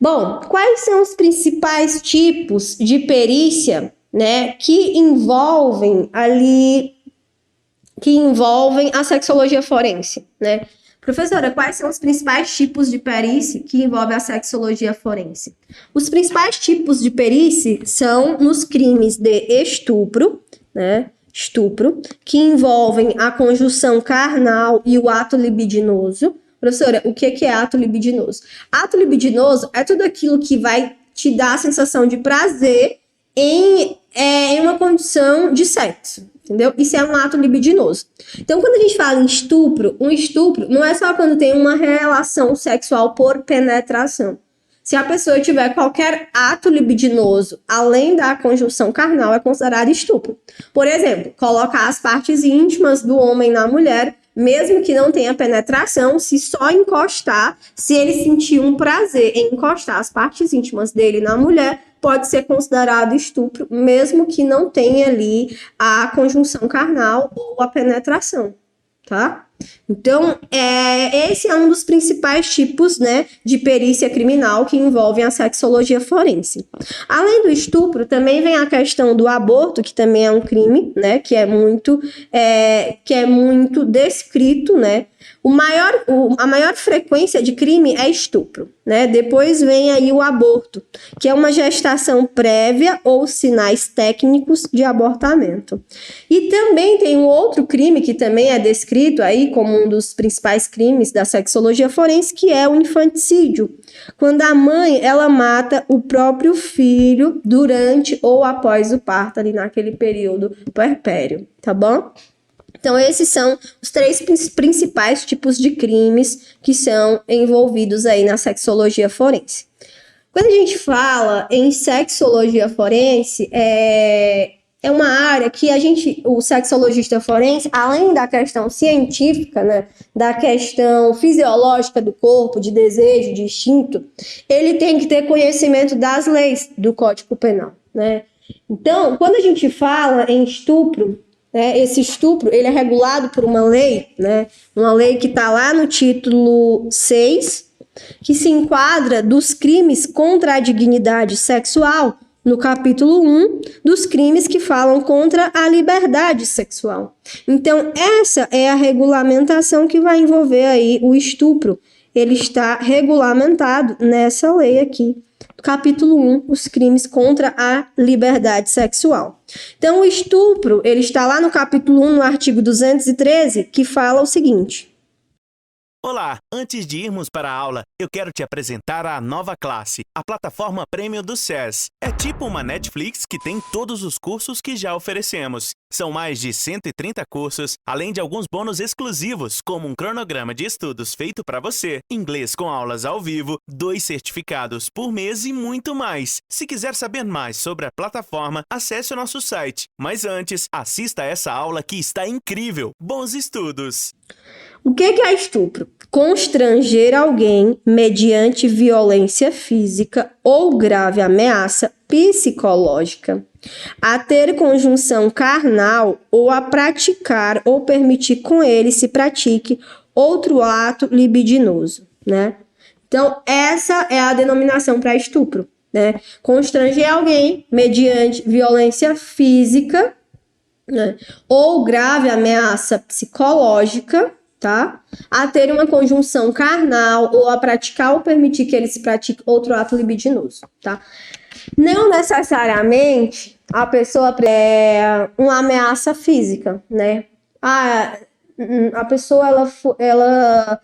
Bom, quais são os principais tipos de perícia, né, que envolvem a sexologia forense, né? Professora, quais são os principais tipos de perícia que envolvem a sexologia forense? Os principais tipos de perícia são nos crimes de estupro, né? Estupro, que envolvem a conjunção carnal e o ato libidinoso. Professora, o que é ato libidinoso? Ato libidinoso é tudo aquilo que vai te dar a sensação de prazer em uma condição de sexo. Entendeu? Isso é um ato libidinoso. Então, quando a gente fala em estupro, um estupro não é só quando tem uma relação sexual por penetração. Se a pessoa tiver qualquer ato libidinoso além da conjunção carnal, é considerado estupro. Por exemplo, colocar as partes íntimas do homem na mulher, mesmo que não tenha penetração, se só encostar, se ele sentir um prazer em encostar as partes íntimas dele na mulher, pode ser considerado estupro, mesmo que não tenha ali a conjunção carnal ou a penetração, tá? Então, esse é um dos principais tipos, né, de perícia criminal que envolvem a sexologia forense. Além do estupro, também vem a questão do aborto, que também é um crime, né, que é muito descrito, né. A maior frequência de crime é estupro, né? Depois vem aí o aborto, que é uma gestação prévia ou sinais técnicos de abortamento. E também tem um outro crime que também é descrito aí como um dos principais crimes da sexologia forense, que é o infanticídio, quando a mãe ela mata o próprio filho durante ou após o parto, ali naquele período puerpério, tá bom? Então, esses são os 3 principais tipos de crimes que são envolvidos aí na sexologia forense. Quando a gente fala em sexologia forense, é uma área que o sexologista forense, além da questão científica, né, da questão fisiológica do corpo, de desejo, de instinto, ele tem que ter conhecimento das leis do Código Penal, né? Então, quando a gente fala em estupro, esse estupro ele é regulado por uma lei, né? Uma lei que está lá no título 6, que se enquadra dos crimes contra a dignidade sexual, no capítulo 1, dos crimes que falam contra a liberdade sexual. Então, essa é a regulamentação que vai envolver aí o estupro. Ele está regulamentado nessa lei aqui. Capítulo 1, os crimes contra a liberdade sexual. Então, o estupro, ele está lá no capítulo 1, no artigo 213, que fala o seguinte. Olá, antes de irmos para a aula, eu quero te apresentar a nova classe, a plataforma Premium do SES. É tipo uma Netflix que tem todos os cursos que já oferecemos. São mais de 130 cursos, além de alguns bônus exclusivos, como um cronograma de estudos feito para você, inglês com aulas ao vivo, 2 certificados por mês e muito mais. Se quiser saber mais sobre a plataforma, acesse o nosso site. Mas antes, assista a essa aula que está incrível. Bons estudos! O que é estupro? Constranger alguém mediante violência física ou grave ameaça psicológica a ter conjunção carnal ou a praticar ou permitir com ele se pratique outro ato libidinoso, né? Então, essa é a denominação para estupro, né? Constranger alguém mediante violência física, né, ou grave ameaça psicológica, tá? A ter uma conjunção carnal ou a praticar ou permitir que ele se pratique outro ato libidinoso, tá? Não necessariamente a pessoa é uma ameaça física, né? A pessoa ela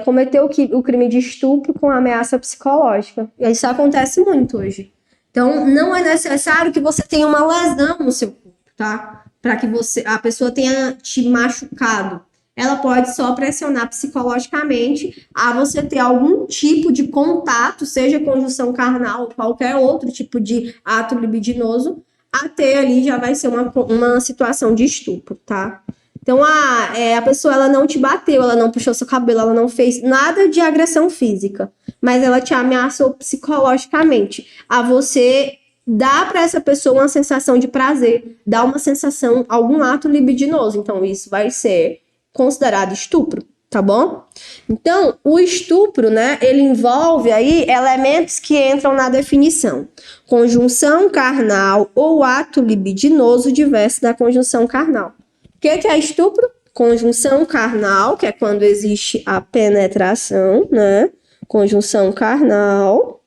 cometeu o crime de estupro com ameaça psicológica. E isso acontece muito hoje. Então, não é necessário que você tenha uma lesão no seu corpo, tá? Para que a pessoa tenha te machucado. Ela pode só pressionar psicologicamente a você ter algum tipo de contato, seja conjunção carnal ou qualquer outro tipo de ato libidinoso, até ali já vai ser uma situação de estupro, tá? Então, a pessoa ela não te bateu, ela não puxou seu cabelo, ela não fez nada de agressão física, mas ela te ameaçou psicologicamente. A você dá para essa pessoa uma sensação de prazer, dá uma sensação, algum ato libidinoso. Então, isso vai ser considerado estupro, tá bom? Então, o estupro, né, ele envolve aí elementos que entram na definição. Conjunção carnal ou ato libidinoso diverso da conjunção carnal. O que é estupro? Conjunção carnal, que é quando existe a penetração, né? Conjunção carnal,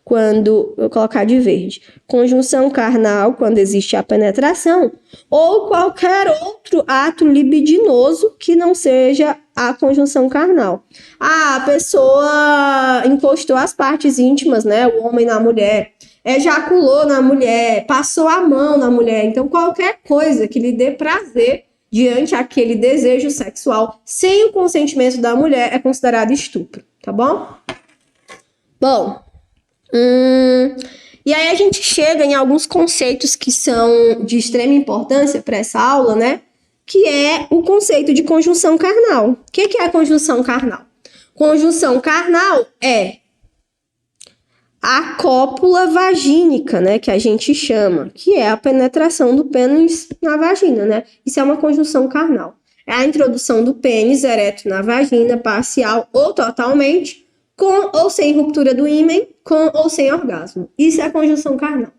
quando... Vou colocar de verde. Conjunção carnal, quando existe a penetração, ou qualquer outro ato libidinoso que não seja a conjunção carnal. A pessoa encostou as partes íntimas, né? O homem na mulher, ejaculou na mulher, passou a mão na mulher. Então, qualquer coisa que lhe dê prazer diante aquele desejo sexual sem o consentimento da mulher é considerado estupro, tá bom? Bom, e aí a gente chega em alguns conceitos que são de extrema importância para essa aula, né? Que é o conceito de conjunção carnal. O que é a conjunção carnal? Conjunção carnal é a cópula vagínica, né, que a gente chama, que é a penetração do pênis na vagina, né? Isso é uma conjunção carnal. É a introdução do pênis ereto na vagina, parcial ou totalmente, com ou sem ruptura do ímen, com ou sem orgasmo. Isso é a conjunção carnal.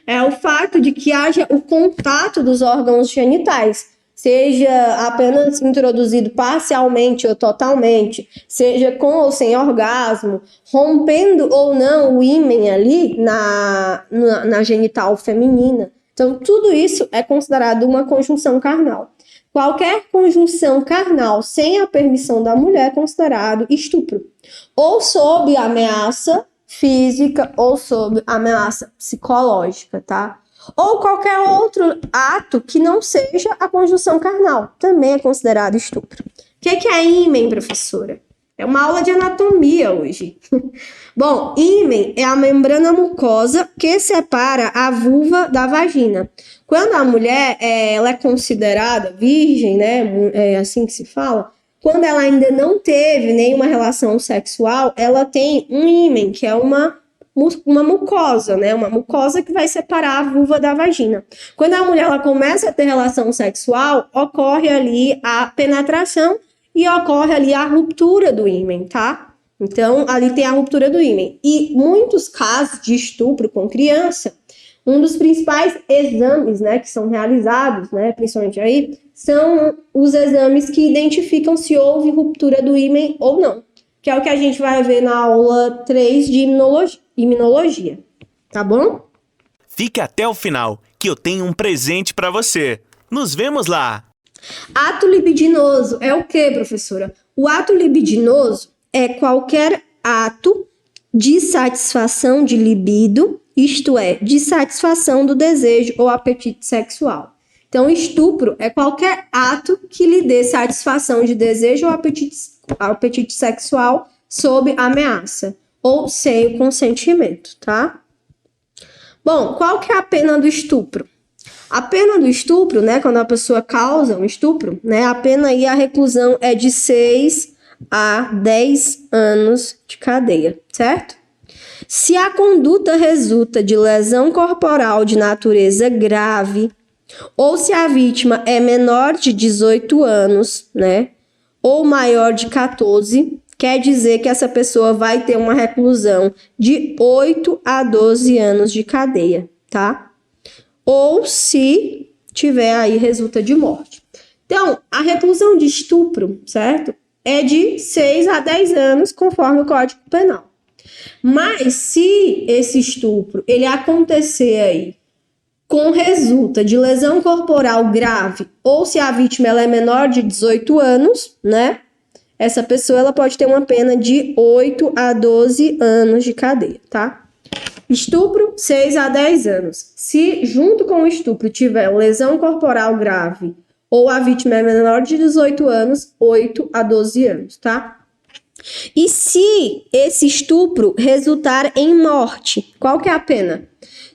É o fato de que haja o contato dos órgãos genitais, seja apenas introduzido parcialmente ou totalmente, seja com ou sem orgasmo, rompendo ou não o ímen ali na genital feminina. Então, tudo isso é considerado uma conjunção carnal. Qualquer conjunção carnal sem a permissão da mulher é considerado estupro, ou sob ameaça física ou sob ameaça psicológica, tá? Ou qualquer outro ato que não seja a conjunção carnal, também é considerado estupro. O que é ímen, professora? É uma aula de anatomia hoje. Bom, ímen é a membrana mucosa que separa a vulva da vagina. Quando a mulher ela é considerada virgem, né? É assim que se fala. Quando ela ainda não teve nenhuma relação sexual, ela tem um ímen, que é uma mucosa, né? Uma mucosa que vai separar a vulva da vagina. Quando a mulher ela começa a ter relação sexual, ocorre ali a penetração e ocorre ali a ruptura do ímen, tá? Então, ali tem a ruptura do ímen. E muitos casos de estupro com criança, um dos principais exames, né, que são realizados, né, principalmente aí, são os exames que identificam se houve ruptura do ímen ou não, que é o que a gente vai ver na aula 3 de imunologia, tá bom? Fique até o final, que eu tenho um presente para você. Nos vemos lá! Ato libidinoso é o que, professora? O ato libidinoso é qualquer ato de satisfação de libido, isto é, de satisfação do desejo ou apetite sexual. Então, estupro é qualquer ato que lhe dê satisfação de desejo ou apetite sexual sob ameaça ou sem o consentimento, tá? Bom, qual que é a pena do estupro? A pena do estupro, né, quando a pessoa causa um estupro, né, a pena aí, a reclusão é de 6 a 10 anos de cadeia, certo? Se a conduta resulta de lesão corporal de natureza grave, ou se a vítima é menor de 18 anos, né, ou maior de 14, quer dizer que essa pessoa vai ter uma reclusão de 8 a 12 anos de cadeia, tá? Ou se tiver aí, resulta de morte. Então, a reclusão de estupro, certo? É de 6 a 10 anos, conforme o Código Penal. Mas se esse estupro, ele acontecer aí, com resulta de lesão corporal grave, ou se a vítima ela é menor de 18 anos, né? Essa pessoa ela pode ter uma pena de 8 a 12 anos de cadeia, tá? Estupro, 6 a 10 anos. Se junto com o estupro tiver lesão corporal grave ou a vítima é menor de 18 anos, 8 a 12 anos, tá? E se esse estupro resultar em morte, qual que é a pena?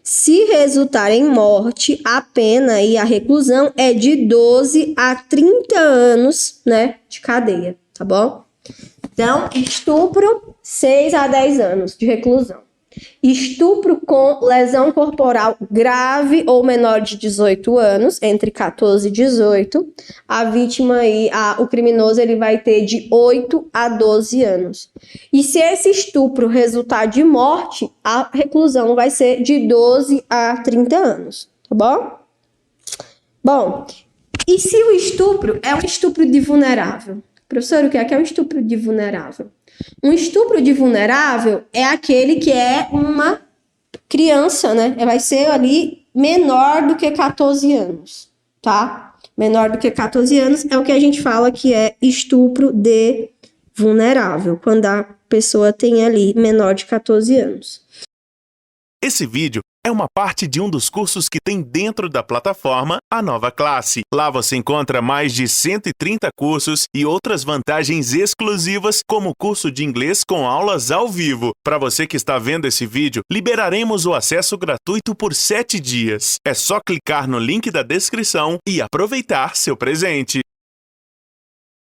Se resultar em morte, a pena e a reclusão é de 12 a 30 anos, né, de cadeia, tá bom? Então, estupro, 6 a 10 anos de reclusão. Estupro com lesão corporal grave ou menor de 18 anos, entre 14 e 18, a vítima aí, o criminoso, ele vai ter de 8 a 12 anos. E se esse estupro resultar de morte, a reclusão vai ser de 12 a 30 anos, tá bom? Bom, e se o estupro é um estupro de vulnerável? Professor, o que é um estupro de vulnerável? Um estupro de vulnerável é aquele que é uma criança, né? Vai ser ali menor do que 14 anos, tá? Menor do que 14 anos é o que a gente fala que é estupro de vulnerável, quando a pessoa tem ali menor de 14 anos. Esse vídeo é uma parte de um dos cursos que tem dentro da plataforma A Nova Classe. Lá você encontra mais de 130 cursos e outras vantagens exclusivas, como o curso de inglês com aulas ao vivo. Para você que está vendo esse vídeo, liberaremos o acesso gratuito por 7 dias. É só clicar no link da descrição e aproveitar seu presente.